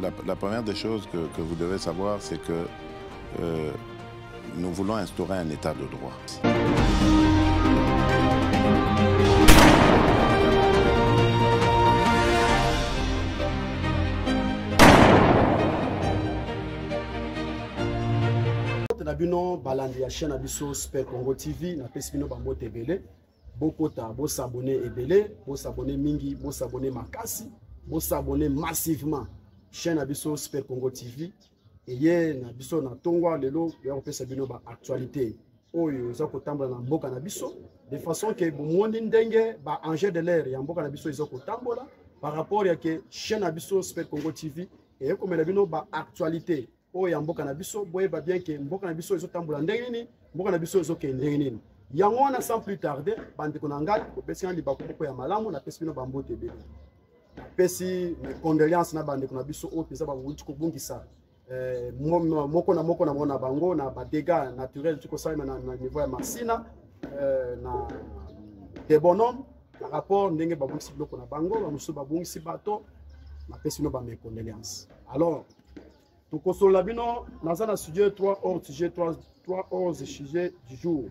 la première des choses que vous devez savoir, c'est que nous voulons instaurer un état de droit. Nabino balandi ya chaîne abiso Super Congo TV na pesibino bango tebele bokota bo s'abonner ebele bo s'abonner mingi bo s'abonner makasi bo s'abonner massivement chaîne abiso Super Congo TV eye na biso na tongwa lelo ya kopesa bino ba actualité oyo za kotambola na mboka na biso de façon que bomondi ndenge ba enjeu de l'air ya mboka na biso izo kotambola par rapport ya que chaîne abiso Super Congo TV eye komela bino ba actualité oyo mboka na biso boyeba bien que mboka na biso ezotambola ndenge nini mboka na biso ezokende ndenge nini yango wana sans plus tarder bandeko na ngai kopesi na libako moko ya malamu na pesi bino bambote ebele pesi condoléances na bandeko na biso oyo peza babuti kobungisa moko na mona bango na ba dégâts naturels tukosala na niveau ya masina na de bonhomme par rapport ndenge babungisi biloko na bango bamusu babungisi bato na pesi bino ba condoléances. Alors Tokosola bino naza na sujet 3 hors sujet du jour.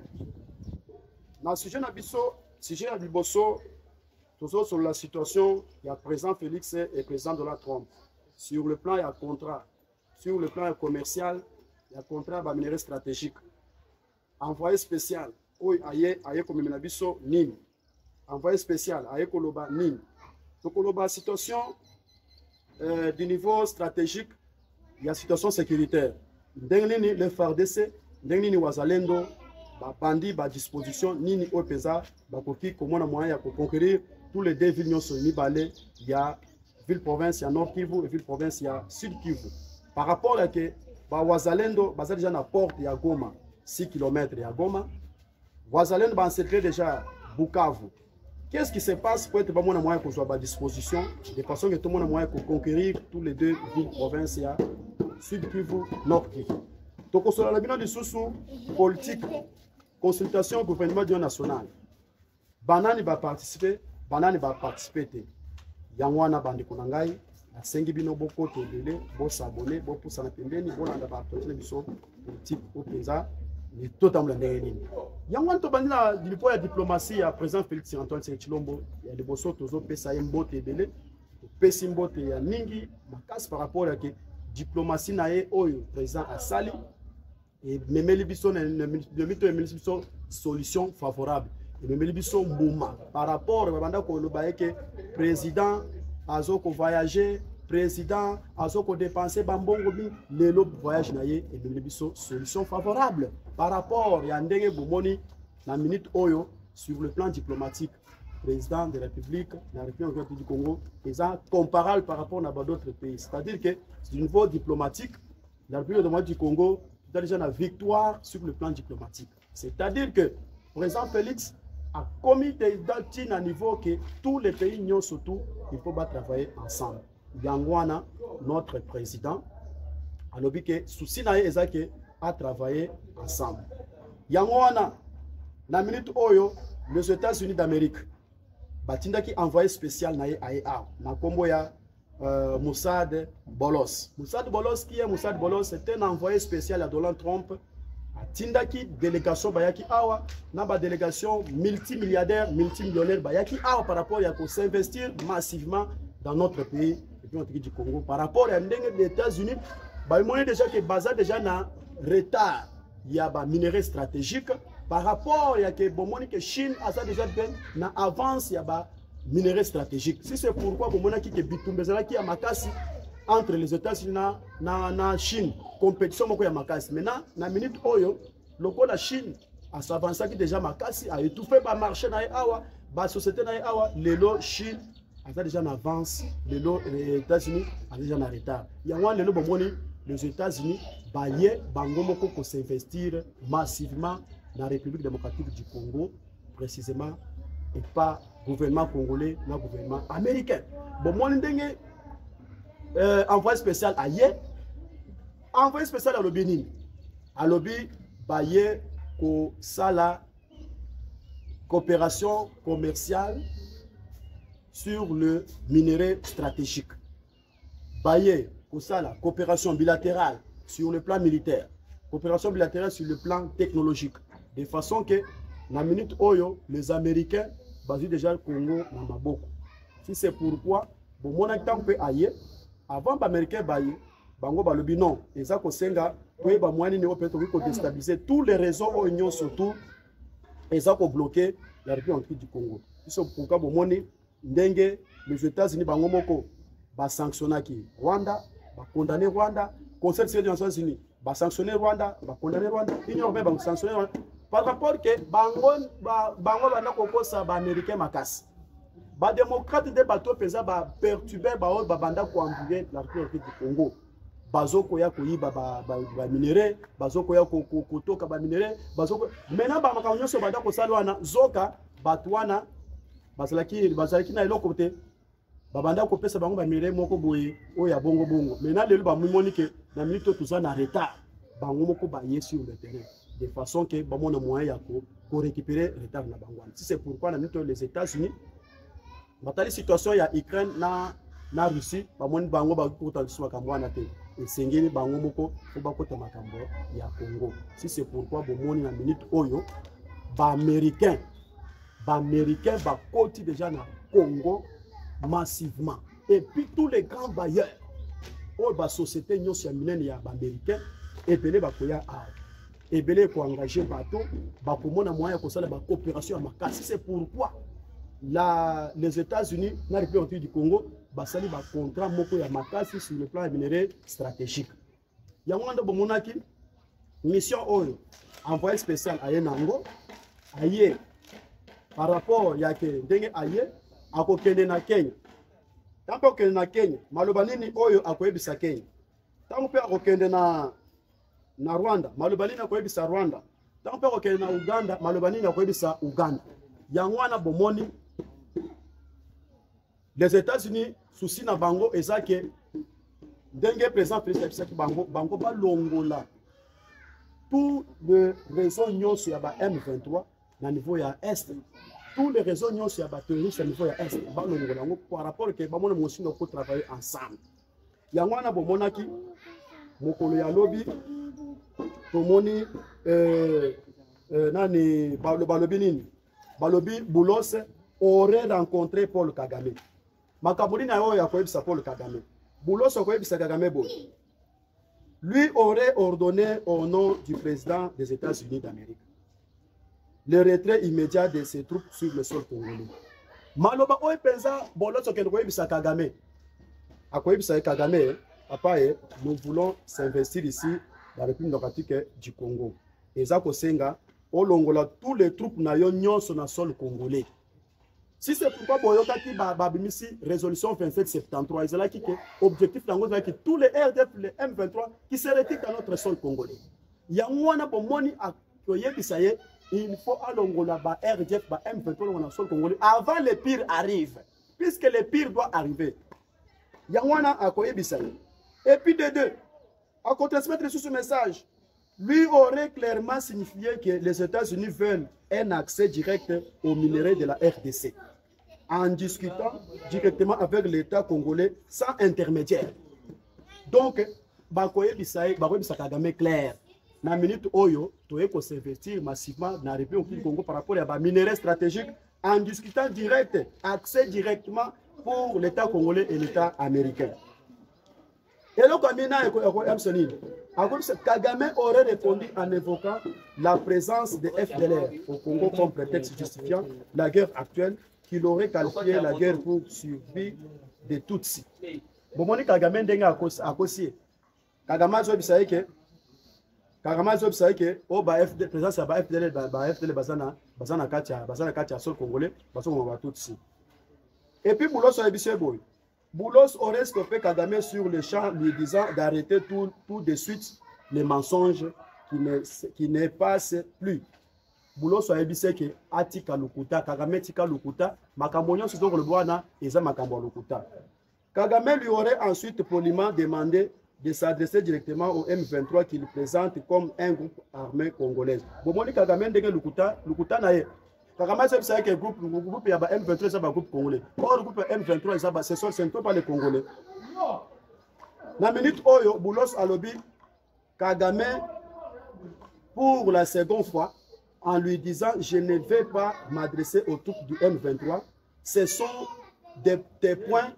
Na sujet na biso, sujet ya liboso, toujours sur la situation ya président Félix et président Donald Trump. Sur le plan ya contrat, sur le plan commercial, ya contrat ba minerai stratégique. Envoyé spécial, oy aye komemela biso nini. Envoyé spécial, aye koloba nini. Tokoloba situation du niveau stratégique. Il y a situation sécuritaire. Ndengni le FARDC, ndengni wazalendo, ba bandi ba disposition nini opeza ba koki komona moyen ya conquérir tous les deux villes nyonso ni balé, il y a ville province ya Nord Kivu et ville province ya Sud Kivu. Par rapport à que ba wazalendo baza déjà na porte ya Goma, 6 km ya Goma. Wazalendo ba encercler déjà Bukavu. Qu'est-ce qui se passe pour être moyen qu'on soit à disposition de façon que tout le monde a moyen de conquérir tous les deux villes provinces ya Sud Kivu, Nord Kivu. Donc on sera là de sous politique, consultation gouvernement national. Banani va participer, banani va participer. Yangwana bandi konangai, na sengi bino boko tobele, bo s'abonner, bo poussa na pembeni, bo landa ba biso politique au pesa, ni totalement ndenge. Yangwana to bandi na lipo ya diplomatie ya président Félix Antoine Tshisekedi ya liboso tozo pesa mbote ebele, pesa mbote ya ningi makasi par rapport à que diplomatie nae oyo président asali et memeli biso na biso solution favorable et memeli biso mbuma par rapport à banda ko loba que président azoko voyager président azoko dépenser bambongo bi lelo voyage nae et memeli biso solution favorable par rapport ya ndenge bomoni na minute oyo sur le plan diplomatique président de la République, la République du Congo, est comparable par rapport à d'autres pays. C'est-à-dire que du niveau diplomatique, la République du Congo a déjà une victoire sur le plan diplomatique. C'est-à-dire que le président Félix a commis des dates à niveau que tous les pays n'ont surtout, il faut travailler ensemble. Yangwana, notre président, a lobby que souci à travailler ensemble. Yangwana, la minute oyo, les États-Unis d'Amérique. Batinda qui envoyé spécial na IAA na kombo ya Moussad Bolos. Moussad Bolos qui est Moussad Bolos, c'est un envoyé spécial à Donald Trump. Batinda qui délégation bayaki awa na ba délégation multimilliardaire, multimillionnaire bayaki awa par rapport à s'investir massivement dans notre pays et puis notre du Congo par rapport à ndenge des États-Unis, ba monnaie déjà que baza déjà na retard, il y a ba minerai stratégique. Par rapport à que bomoni que Chine a déjà bien na avance ya ba minerai stratégique. Si c'est pourquoi bomona qui que bitumbezala qui a makasi entre les États-Unis na Chine compétition moko ya makasi. Maintenant na minute oyo loko la Chine a s'avancer qui déjà makasi a étouffé ba marché na awa ba société na awa lelo Chine a déjà en avance lelo les États-Unis a déjà en retard. Yango lelo bomoni les États-Unis baye bango moko ko s'investir massivement dans la République démocratique du Congo, précisément, et pas gouvernement congolais, mais gouvernement américain. Bon, moi, envoyé spécial à Yé, envoyé spécial à l'Obénin. À l'Obi, Baye, ko Sala, coopération commerciale sur le minerai stratégique. Baye, la coopération bilatérale sur le plan militaire, coopération bilatérale sur le plan technologique, de façon que, na minute oyo, les Américains basent déjà le Congo na maboko. Si c'est pourquoi, bon, mon temps peut ailler, avant les Américains bailler, bango balobi non, et ça kosenga, oui, bah moi ni peut déstabiliser tous les réseaux oignons surtout, et ça pour bloquer la République du Congo. Si c'est pourquoi bon moni ndenge les États-Unis bango moko ba sanctionner qui Rwanda, ba condamner Rwanda, Conseil des Nations Unies, ba sanctionner Rwanda, ba condamner Rwanda, Union européenne ba sanctionner Rwanda. Par rapport que bango bana kokosa ba américain makasi. Ba démocrate de bateau pesa ba perturber ba banda ko ambuler la République du Congo. Bazoko ya koyiba ba minéraux, bazoko ya kotoka ba minéraux, bazoko maintenant ba makanyo so banda ko salwana zoka batwana bazalaki na eloko te babanda ko pesa bango ba minéraux moko boye oya bongo maintenant lelo ba mimoni ke na minute tout ça na retard bango moko ba sur le terrain de façon que ba mona moyen ya ko récupérer retard na bango. Si c'est pourquoi na minute les États-Unis batali situation ya Ukraine na Russie ba moni bango ba kota sur kambwana te et sengeli bango moko ko ba kota makambo ya Congo. Si c'est pourquoi bo moni na minute oyo ba américain ba koti déjà na Congo massivement et puis tous les grands bailleurs oh ba société nyonso ya minene ya ba américain et belé ba koya a et belé ko engager bateau ba komona moyen ko sala ba coopération ya makasi. C'est pourquoi les États-Unis na République du Congo basali ba contrat moko ya makasi sur le plan minéraire stratégique. Ya mwanda bomonaki mission oyo envoyé spécial à Yenango aye par rapport ya ke ndenge aye akokende na Kenya. Tango okende na Kenya maloba nini oyo akoyebisa Kenya. Tango pe akokende na Rwanda maloba nini akoyebisa Rwanda. Tango pe akokende na Uganda maloba nini akoyebisa Uganda. Ya mwana bomoni les États-Unis souci na bango ezake ndenge président Félix bango ba longola tout le réseau nyonso ya ba M23 na niveau ya est, tous les réseaux nyonso ya ba terroristes na niveau ya est ba longola ngo par rapport que ba mona mosinga ko travailler ensemble. Ya mwana bomonaki mokolo ya lobi tomoni nani balobi nini balobi Boulos aurait rencontré Paul Kagame. Makabuli na yo ya koyebisa Paul Kagame. Boulos koyebisa Kagame bo. Lui aurait ordonné au nom du président des États-Unis d'Amérique le retrait immédiat de ses troupes sur le sol congolais. Maloba oy penza Boulos koyebisa Kagame. Akoyebisa Kagame, papa nous voulons s'investir ici dans la République démocratique du Congo. Et ça kosenga olongola tous les troupes na yo nyonso na sol congolais. Si c'est pourquoi Boyoka qui babimisi résolution 2773, c'est là qui objectif dans que tous les RDF, les M23 qui se retirent dans notre sol congolais. Il y a moins pour moni à Koyebisaye, il faut alongola ba RDF ba M23 dans notre sol congolais avant le pire arrive, puisque le pire doit arriver. Il y a moins à Koyebisaye. Et puis de deux, à contre-transmettre sur ce message, lui aurait clairement signifié que les États-Unis veulent un accès direct aux minéraux de la RDC, en discutant directement avec l'État congolais sans intermédiaire. Donc, Bakoye Bisaye, Kagame clair. Na minute oyo, toye ko s'investir massivement dans la République du Congo par rapport à des minéraux stratégiques en discutant direct, accès directement pour l'État congolais et l'État américain. Et le Kagame aurait répondu en évoquant la présence de FDLR au Congo comme prétexte justifiant la guerre actuelle qu'il aurait qualifié la guerre pour survie de Tutsi. Bomoni Kagame ndenga akosi. Kagame azobisaye ke o ba FDLR présence ya ba FDLR bazana katia sol congolais bazongo ba Tutsi. Et puis Boulos ayebise boy. Boulos aurait stoppé Kagame sur le champ, lui disant d'arrêter tout de suite les mensonges qui ne passent plus. Boulos a dit que Atika Lukuta, Kagame Tika Lukuta, Makamboyon se donne le boana et ça Makambo Lukuta. Kagame lui aurait ensuite poliment demandé de s'adresser directement au M23 qu'il présente comme un groupe armé congolais. Bomoni Kagame ndenge Lukuta nae. Kagame c'est que groupe ya ba M23 c'est un groupe congolais. Or le groupe M23 c'est pas les Congolais. Na minute oyo Boulos alobi Kagame pour la seconde fois en lui disant je ne vais pas m'adresser aux troupes du M23. Ce sont des points,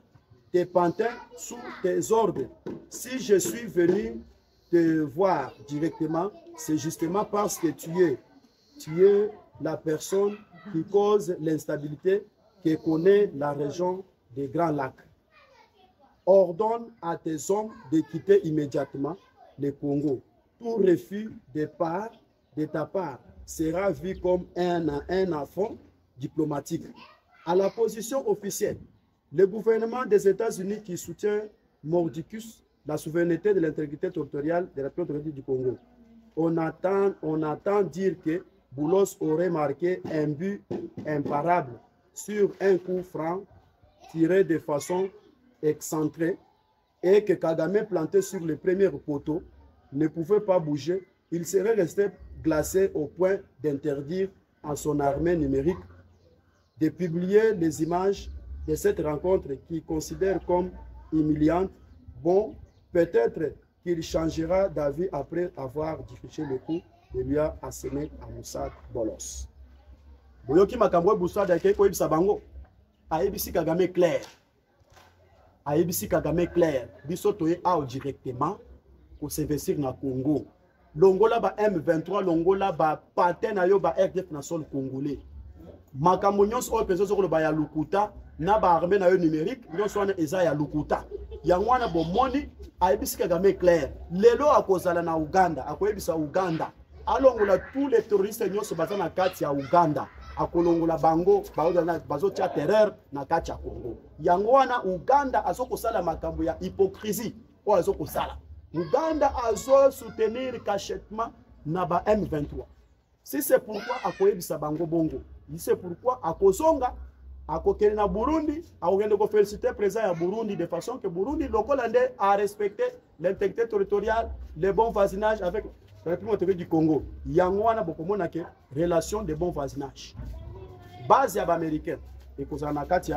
des pantins sous tes ordres. Si je suis venu te voir directement, c'est justement parce que tu es la personne qui cause l'instabilité qui connaît la région des Grands Lacs. Ordonne à tes hommes de quitter immédiatement le Congo. Tout refus de ta part sera vu comme un affront diplomatique. À la position officielle, le gouvernement des États-Unis qui soutient mordicus la souveraineté de l'intégrité territoriale de la République du Congo. On attend dire que Boulos aurait marqué un but imparable sur un coup franc tiré de façon excentrée et que Kagame planté sur le premier poteau ne pouvait pas bouger. Il serait resté glacé au point d'interdire à son armée numérique de publier les images de cette rencontre qu'il considère comme humiliante. Bon, peut-être qu'il changera d'avis après avoir diffusé le coup de lui a asséné à Moussa Bolos. Boyoki makambo Moussa d'Ake ko ibisa bango. Aibisi Kagame clair. Aibisi Kagame clair. Biso toye ao directement pour s'investir na Congo. Longola ba M23, longola ba patin na yo ba RDF na sol congolais. Makambo nyonso oyo peso zoko ba ya lukuta na ba armée na yo numérique, nyonso wana eza ya lukuta. Yango wana bomoni aibisi Kagame clair. Lelo akozala na Uganda, akoyebisa Uganda. Alongola tous les terroristes nyonso baza na kati ya Uganda. Akolongola bango bazo tia terreur na kati ya Congo. Yango wana Uganda azokosala makambo ya hypocrisie o azokosala. Uganda azo soutenir cachetement na ba M23. Si c'est pourquoi akoyebisa bango bongo. Si c'est pourquoi akozonga akokeli na Burundi, akokende ko féliciter président ya Burundi de façon que Burundi lokolande a respecté l'intégrité territoriale, le bon voisinage avec la République du Congo. Yango wana bokomona ke relation de bon voisinage. Base ya ba américain ekozana kati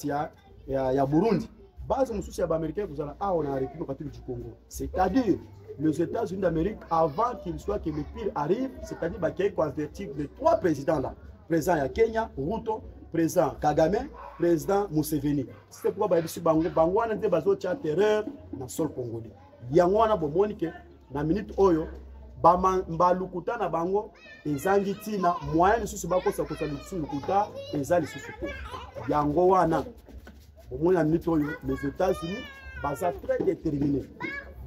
ya Burundi. Base mususu ya ba américain ekozana on a République du Congo. C'est-à-dire les États-Unis d'Amérique avant qu'il soit que le pire arrive, c'est-à-dire qu'il y ait converti les trois présidents là. Président ya Kenya, Ruto, président Kagame, président Museveni. C'est pourquoi bayebisu bango wana nde bazo tia terreur na sol congolais. Yango wana bomoni ke na minute oyo balukuta na bango ezangi tina moyen lisusu bakosa kosa lukuta ezali lisusu te. Yango wana bomoni na minute oyo les États-Unis baza très déterminés.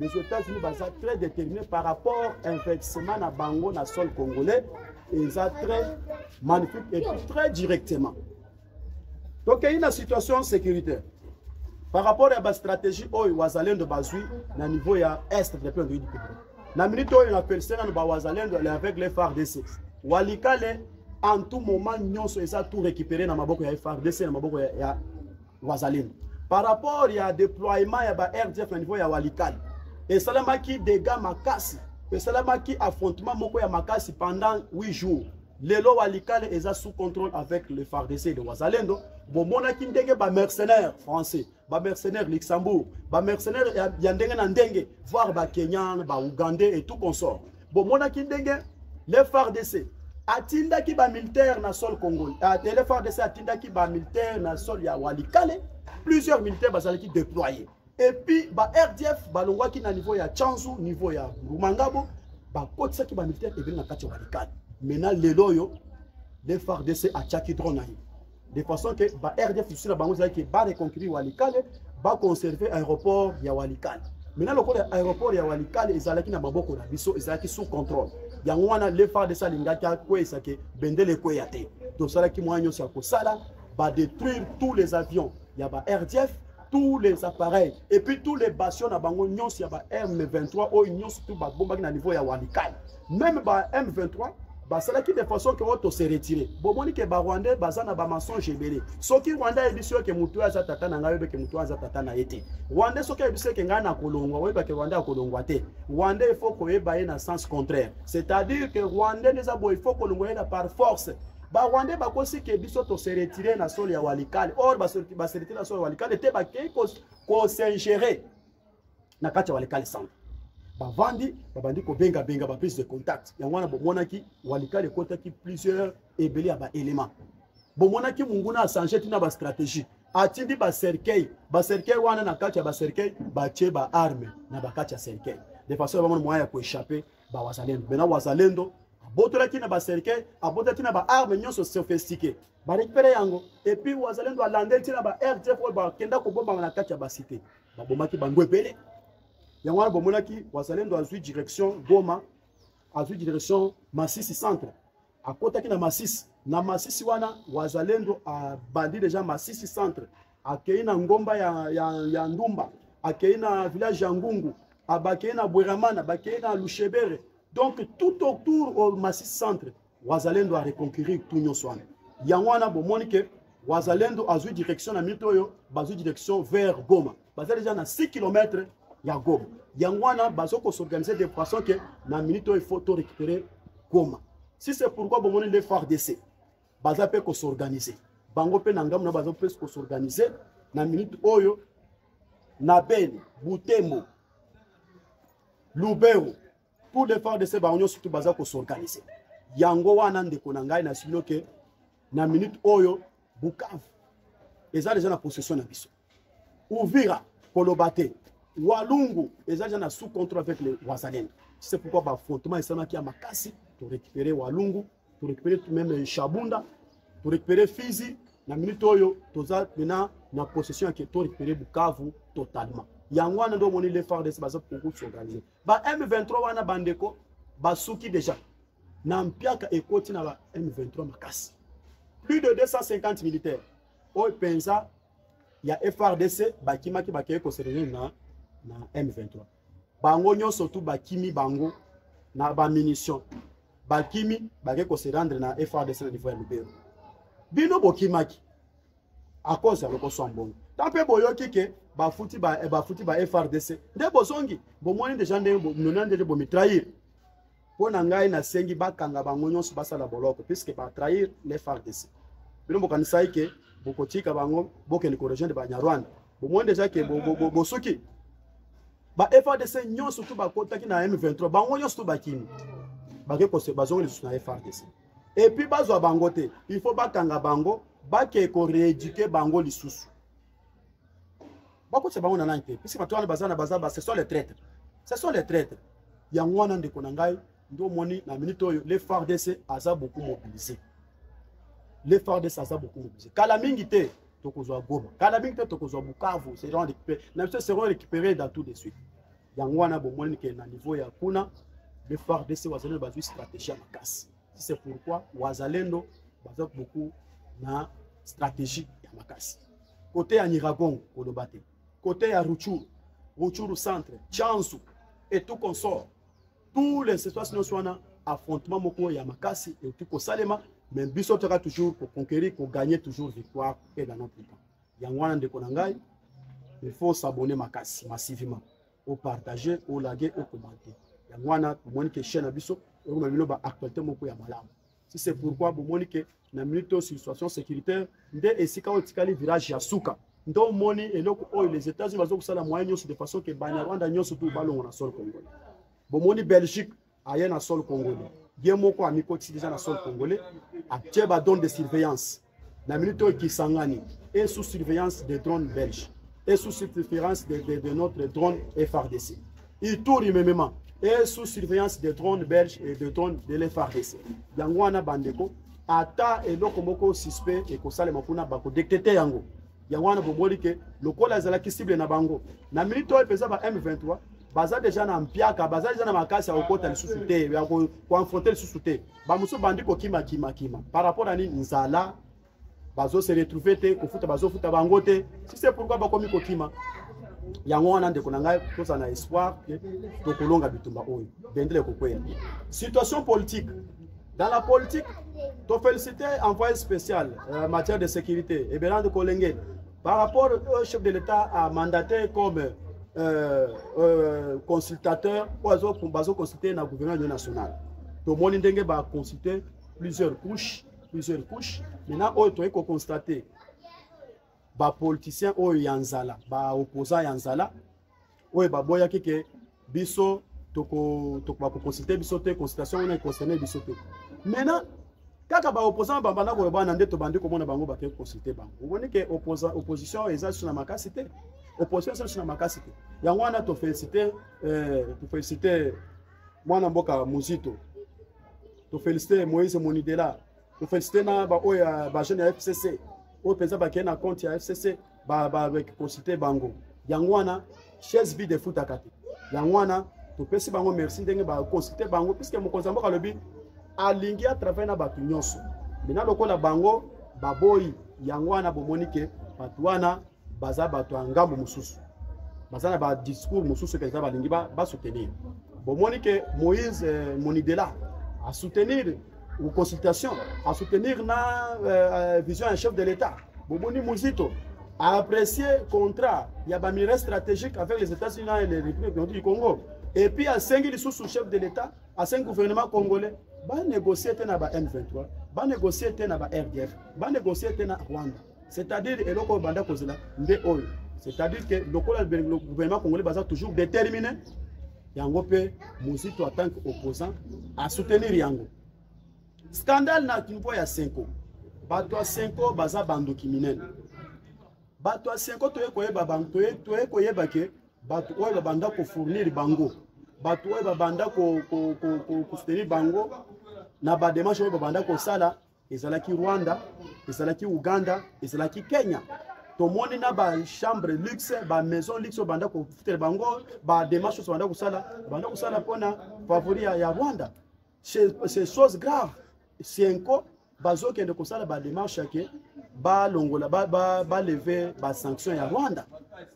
Les États-Unis baza très déterminés par rapport à l'investissement na bango na sol congolais. Et ça très magnifique et puis très directement. Donc il y a une situation sécuritaire. Par rapport à la stratégie où Wazalendo de Bazui, na niveau ya est de la du Congo. Na minute où on appelle ça na Wazalendo avec les FARDC. Walikale en tout moment nous sommes tout récupéré na maboko ya FARDC na maboko ya Wazalendo. Par rapport à déploiement ya ba RDF na niveau ya Walikale. Et salama qui dégâts makasi. Et salama qui affrontement moko ya makasi pendant 8 jours. Lelo Walikale est sous contrôle avec le FARDC de Wazalendo. Bon mona ki ndenge ba mercenaires français, ba mercenaires Luxembourg, ba mercenaires ya ndenge na ndenge, voire ba Kenyan, ba Ougandais et tout consort. Bon mona ki ndenge le FARDC atinda ki ba militaire na sol congolais. Le FARDC atinda ki ba militaire na sol ya Walikale, plusieurs militaires bazalaki déployés. Et puis ba RDF balongwa ki na niveau ya Tchanzu, niveau ya Rumangabo, ba kotisa ki ba militaire ebele na kati ya Walikale. Maintenant lelo yo les FARDC a tchaki drone de façon que ba RDF sur la bango qui ba reconquérir Walikale, ba conserver aéroport ya Walikale. Maintenant le aéroport ya Walikale ezalaki na maboko na biso ezalaki sous contrôle. Yango wana les FARDC lingaki kwesa ke bendele kweyate. Donc ça qui moyen ça ko sala ba détruire tous les avions ya ba RDF, tous les appareils et puis tous les bastions na bango nyons ya ba M23 o nyons tout ba bomba na niveau ya Walikale. Même ba M23 basala qui de façon que on se retirer. Bomoni ke ba Rwandais bazana ba mensonge ebele. Soki Rwanda ebisio ke mutu aza tata na ngayo ke mutu aza tata na ete. Rwandais soki ebisio ke ngana kolongwa weba ke Rwanda kolongwa te. Rwandais il faut koyeba na sens contraire. C'est-à-dire que Rwandais les abo il faut kolongwa par force. Ba Rwandais ba kosi ke biso to se retirer na sol ya Walikale. Or ba se retirer na sol ya Walikale te ba ke ko s'ingérer na kati ya Walikale centre bavandi babandi ko benga ba prise de contact ya wana bomonaki Walikale kotaki plusieurs ebele ya ba éléments bomonaki munguna a changé tina ba stratégie atindi ba cercueil wana na kati ya ba cercueil batie ba arme na ba kati ya cercueil de façon ba moyen ko échapper ba wazalendo bena wazalendo abotolaki na ba cercueil abotaki na ba arme nyonso sophistiqué ba récupérer yango et puis wazalendo alande tina ba RTF ba kenda ko bomba na kati ya ba cité ba bomaki bango ebele yango wana bomonaki wazalendo azui direction Goma azui direction Masisi centre akotaki na Masisi wana wazalendo abandi déjà Masisi centre akei na ngomba ya Ndumba akei na village ya Ngungu abakei na Bweramana bakei na Lushebere donc tout autour au Masisi centre wazalendo a reconquérir tout nyonso wana yango wana bomoni ke wazalendo azui direction na mitoyo bazui direction vers Goma baza déjà na 6 km ya Goma yango wana bazoko s'organiser de façon que na minute il faut tout récupérer Goma. Si c'est pourquoi bomoni les FARDC baza pe ko s'organiser bango pe na ngamu na baza pe ko s'organiser na minute oyo na Beni Butembo Lubero pour les FARDC bango surtout baza ko s'organiser yango wana ndeko na ngai na silo ke na minute oyo Bukavu eza déjà na possession na biso Uvira Kolobate Walungu eza déjà na sous contrôle avec les wazalendo. C'est pourquoi l'affrontement est qui a makasi pour récupérer Walungu, pour récupérer tout même Chabunda, pour récupérer Fizi. Na minute oyo toza maintenant na possession qui to récupérer Bukavu totalement. Yangwana ndo moni les FARDC baza pour s'organiser. Ba M23 wana bandeko basuki déjà. Na mpiaka ekoti na ba M23 makasi. Plus de 250 militaires. Oyo penza ya FARDC bakimaki bakeye ko serene na M23. Bango nyonso tu bakimi bango na ba munition. Bakimi bakeye ko se rendre na FARDC na niveau ya Lubero. Bino bokimaki à cause ya lokoso mbongo. Tampe boyoki ke bafuti ba FARDC. Nde bozongi bomoni déjà nde nonande de bomitrahir. Pona ngai na sengi bakanga bango nyonso basala boloko puisque ba trahir les FARDC. Bino bokanisa ke bokotika bango bokeni ko rejoindre ba Nyarwanda. Bomoni déjà ke bosuki ba FARDC nyonso tu bakotaki na M23 bango nyonso tu bakini bake ko se bazongi lisusu na FARDC et puis bazwa bango te il faut bakanga bango bake ko rééduquer bango lisusu bako se bango na nante puisque batwana bazana bazaba ce sont les traîtres yango wana ndeko na ngai ndo moni na minute oyo les FARDC aza beaucoup mobilisé kala mingi te tokozwa Goma kala mingi te tokozwa Bukavu seront récupérés dans tout de suite yango wana bomoni ke na niveau ya kuna les FARDC wazalendo bazui stratégie ya makasi c'est pourquoi wazalendo baza beaucoup na stratégie ya makasi côté ya Nyiragongo kolobate côté ya Ruchuru centre Chanzu et tout consort tous les situations soana affrontement moko ya makasi et tout kosalema mais biso tera toujours pour conquérir pour gagner toujours victoire et dans notre temps yango wana ndeko na ngai il faut s'abonner makasi massivement au partager au liker au commenter yango wana bomoni ke chaîne biso o mabilo ba actualité moko ya malamu si c'est pourquoi bomoni ke na minute situation sécuritaire nde esika otikali village ya Suka ndo moni eloko oyo les États-Unis bazo kusala moyen nyonso de façon que Banyarwanda nyonso tu balongo na sol congolais bomoni Belgique aye na sol congolais Yemoko amikoti déjà na sol congolais a tcheba don de surveillance na minute qui sangani et sous surveillance des drones belges et sous surveillance de notre drone FARDC il tourne même et sous surveillance des drones belges et des drones de l'FARDC yango wana bandeko ata eloko moko suspect et ko sale makuna bako détecter yango wana bomoli ke lokola zala ki cible na bango na minute oyo pesa ba M23 baza déjà na mpiaka baza déjà na makasi ya okota lisusu te ya ko confronter lisusu te ba muso bandi ko kima par rapport à nzala bazo se retrouver te ko futa bazo futa bango te si c'est pourquoi ba komi ko kima yango wana ndeko na ngai kosa na espoir que to kolonga bitumba oyo bendele ko kwela situation politique dans la politique to féliciter envoyé spécial en matière de sécurité et Bernard Kolenge par rapport au chef de l'État à mandaté comme consultateur bazo consulter na gouvernement national to moni ndenge ba consulter plusieurs couches maintenant oyo to eko constater ba politicien oyo yanzala ba opposant yanzala oyo baboya keke biso toko consulter biso te consultation on est concerné biso te. Maintenant kaka ba opposant bambana ko bana nde to bandi ko mona bango ba ke consulter bango. Vous voyez que opposition eza sur na makasi te. Opposition sur na makasi te. Yango wana to féliciter mwana mboka Muzito. To féliciter Moïse Monidela. To féliciter na ba oya ba jeune ya FCC. O penza ba ke na compte ya FCC ba consulter bango. Yango wana chaise vide foot akati. Yango wana to pesi bango merci ndenge ba consulter bango puisque mokonzi mboka lobi alingi à travers na batu nyonso. Bina lokola bango baboyi yango wana bomonike batu wana baza batu ngambo mususu. Baza na ba discours mususu ke za balingi ba soutenir. Bomonike Moïse Monidela à soutenir ou consultation, à soutenir na vision un chef de l'État. Boboni Muzito a apprécié contrat, il y a un miret stratégique avec les États-Unis et les Républiques du Congo. Et puis à 5 sous-chef de l'État, à 5 gouvernements congolais, va négocier na ba M23, va négocier na ba RDF, va négocier na Rwanda. C'est-à-dire et loko banda kozela nde oyo. C'est-à-dire que le gouvernement congolais va toujours déterminé yango pe Muzito en tant qu'opposant à soutenir yango. Scandale na niveau ya 5 ans. Bato ya 5 ans baza bandoki minene. Bato ya 5 ans toye koyeba bango toye koyeba ke bato oyo babanda ko fournir bango. Bato oyo babanda ko soutenir bango na ba démarche oyo babanda ko sala ezalaki Rwanda, ezalaki Uganda, ezalaki Kenya. Tomoni na ba chambre luxe, ba maison luxe banda ko futer bango, ba démarche banda ko sala pona favori ya Rwanda. C'est chose grave. 5 ans bazo kende ko sala ba démarche ke ba longola ba lever ba sanction ya Rwanda.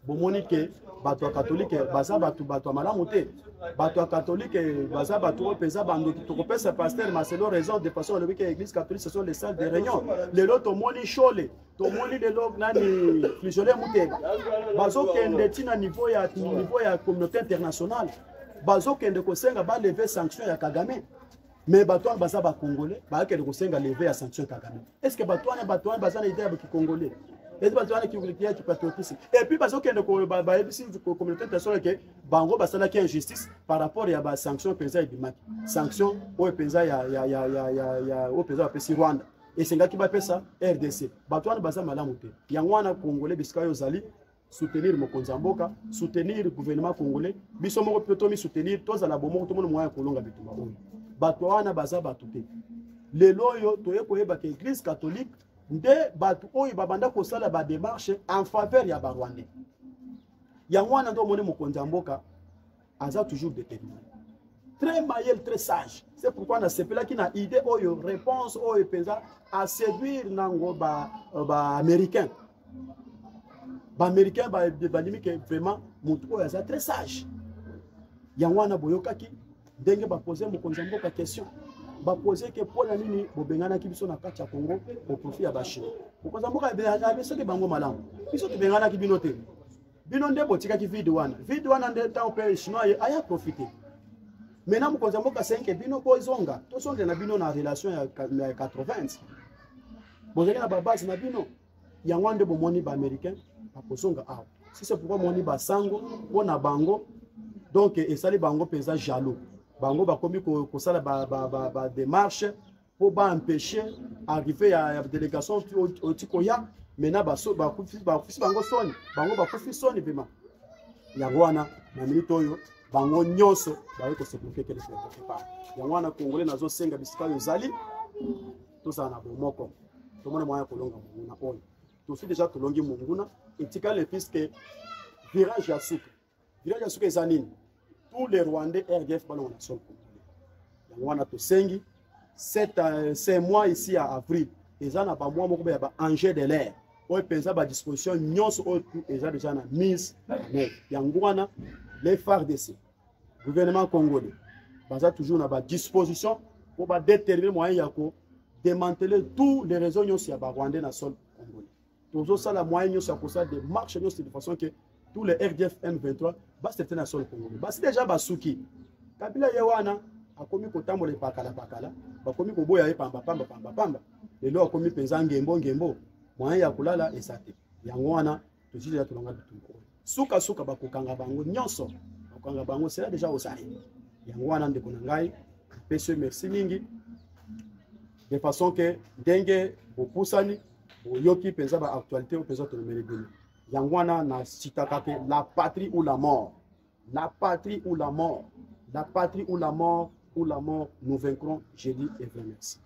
Bomoni ke bato catholique baza bato malamu te. Bato catholique baza bato pesa bando to kopesa pasteur Marcelo raison de façon le église catholique ce sont les salles de réunion. Les loto moni chole, to moni de log nani flijolé muté. Bazo kende tina niveau ya communauté internationale. Bazo kende ko senga ba lever sanction ya Kagame. Mais bato baza ba congolais ba kende ko senga lever ya sanction ya Kagame. Est-ce que bato baza na idée ya congolais? Et puis qui patriotisme. Et puis parce que la communauté internationale que bango basala qui injustice par rapport à la sanction pesa et bimaki. Sanction au pesa ya au pesa pesi Rwanda. Et c'est nga qui va pesa RDC. Batwana baza malamu te. Yangwana congolais biskayo zali soutenir mokonzi mboka, soutenir le gouvernement congolais. Biso moko plutôt mi soutenir toza la bomo to mono moya kolonga bitumba oyo. Batwana baza batuté. Lelo yo toye koyeba ke église catholique nde batu oyo babanda ko sala ba démarche en faveur ya Rwandais. Yangwana ndo moni mokonzi mboka aza toujours déterminé. Très maïel, très sage. C'est pourquoi on a sepela qui na idée oyo réponse oyo pesa à séduire nango ba américain. Ba américain ba limite vraiment mutu oyo aza très sage. Yangwana boyokaki ndenge ba poser mokonzi mboka question. Ba poser que pour la nini bobengana ki biso na kati ya Congo au profit ya bashi. Mokonzi mboka be biso ke bango malamu. Biso to bengana ki binote. Bino nde botika ki vide wana. Vide wana nde ta pe chinois aya profiter. Maintenant mokonzi mboka 5 bino ko zonga. To sonde na bino na relation ya 80. Bozali na ba base na bino. Yango nde bomoni ba américain ba kozonga awa. Si c'est pourquoi moni ba sango pona bango donc esali bango pesa jaloux. Bango ba komi ko sala ba démarche pour ba empêcher arriver à délégation au Tikoya maintenant ba kufi bango soni bango ba kufi soni bima yangwana na minute oyo bango nyonso ba ko se bloquer quelque part yangwana congolais nazo senga bisika yo zali to ça na bomoko to mona moya kolonga munguna oyo to fi déjà kolongi munguna etika le puisque virage ya suka ezanini. Tous les Rwandais RDF ballon na sol congolais. On a tout sengi 7 mois ici à avril. Ils ont pas mois moko ba enjeu de l'air. On pensa ba disposition nyonso autre déjà na mise mais yangwana les FARDC gouvernement congolais baza toujours na ba disposition pour ba déterminer moyen yako démanteler tous les réseaux nyonso ya ba Rwandais na sol congolais. Toujours ça la moyen nyonso ya ça de marche nyonso de façon que tous les RDF M23 bas c'était na sol congolais. Bas déjà basuki. Kabila yewana akomi kotambola pakala bakomi koboya pamba. Lelo akomi penza ngembo moyen ya kulala esate. Yango wana tozili ya tulonga bitumko. suka suka bakokanga bango nyonso bakokanga bango c'est là déjà osali yango wana ndeko na ngai pese merci mingi de façon que ndenge bopusani boyoki penza ba actualité penza to nomene bino yango wana na citaka ke la patrie ou la mort, la patrie ou la mort, la patrie ou la mort, ou la mort, nous vaincrons. Je dis et vous remercie.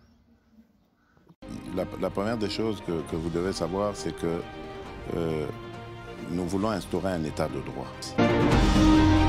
La première des choses que vous devez savoir, c'est que nous voulons instaurer un état de droit.